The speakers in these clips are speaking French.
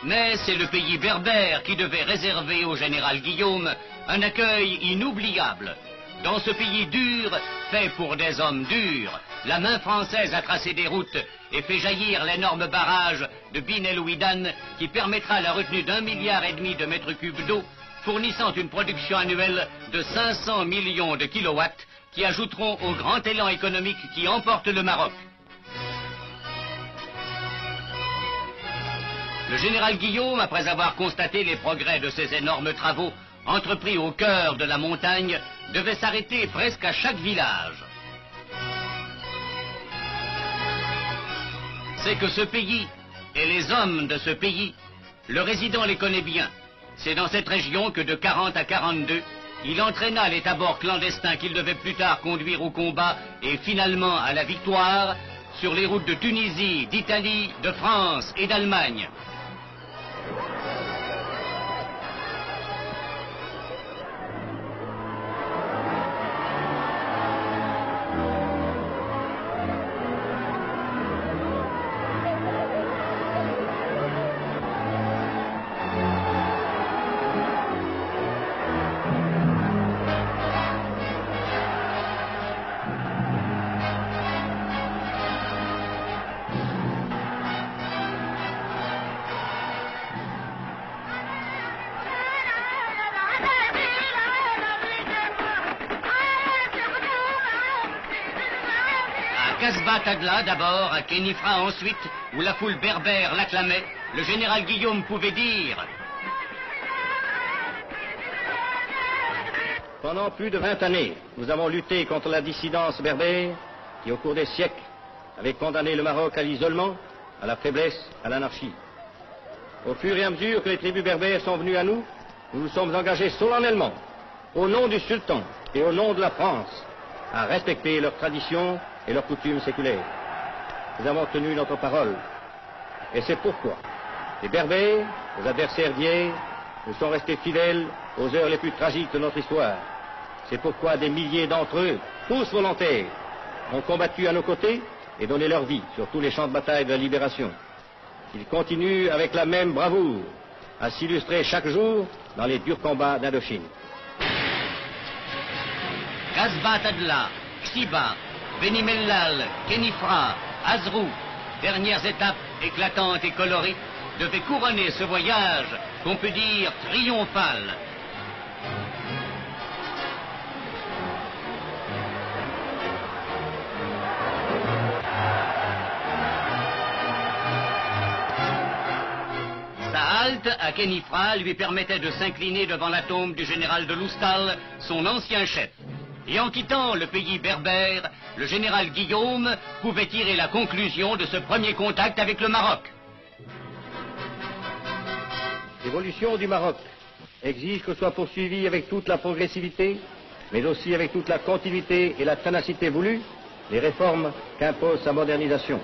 Mais c'est le pays berbère qui devait réserver au général Guillaume un accueil inoubliable. Dans ce pays dur, fait pour des hommes durs, la main française a tracé des routes et fait jaillir l'énorme barrage de Bin el Ouidan qui permettra la retenue d'1,5 milliard de mètres cubes d'eau, fournissant une production annuelle de 500 millions de kilowatts qui ajouteront au grand élan économique qui emporte le Maroc. Le général Guillaume, après avoir constaté les progrès de ces énormes travaux entrepris au cœur de la montagne, devait s'arrêter presque à chaque village. C'est que ce pays et les hommes de ce pays, le résident les connaît bien. C'est dans cette région que de 40 à 42, il entraîna les tabords clandestins qu'il devait plus tard conduire au combat et finalement à la victoire sur les routes de Tunisie, d'Italie, de France et d'Allemagne. Casbah Tagla d'abord, à Khénifra ensuite, où la foule berbère l'acclamait, le général Guillaume pouvait dire: Pendant plus de 20 années, nous avons lutté contre la dissidence berbère qui, au cours des siècles, avait condamné le Maroc à l'isolement, à la faiblesse, à l'anarchie. Au fur et à mesure que les tribus berbères sont venues à nous, nous nous sommes engagés solennellement, au nom du sultan et au nom de la France, à respecter leurs traditions et leurs coutumes séculaires. Nous avons tenu notre parole. Et c'est pourquoi les Berbères, nos adversaires d'hier, nous sont restés fidèles aux heures les plus tragiques de notre histoire. C'est pourquoi des milliers d'entre eux, tous volontaires, ont combattu à nos côtés et donné leur vie sur tous les champs de bataille de la libération. Ils continuent avec la même bravoure à s'illustrer chaque jour dans les durs combats d'Indochine. Casbah Tagla, Xiba, Beni Mellal, Khénifra, Azrou, dernières étapes éclatantes et colorées, devaient couronner ce voyage qu'on peut dire triomphal. Sa halte à Khénifra lui permettait de s'incliner devant la tombe du général de Loustal, son ancien chef. Et en quittant le pays berbère, le général Guillaume pouvait tirer la conclusion de ce premier contact avec le Maroc. L'évolution du Maroc exige que soit poursuivie avec toute la progressivité, mais aussi avec toute la continuité et la ténacité voulues, les réformes qu'impose sa modernisation.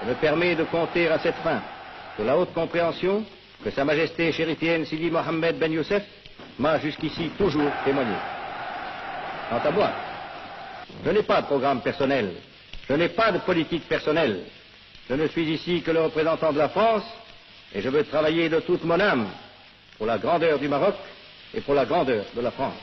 Je me permets de compter à cette fin sur la haute compréhension que Sa Majesté chérifienne Sidi Mohammed Ben Youssef m'a jusqu'ici toujours témoigné. Quant à moi, je n'ai pas de programme personnel, je n'ai pas de politique personnelle. Je ne suis ici que le représentant de la France et je veux travailler de toute mon âme pour la grandeur du Maroc et pour la grandeur de la France.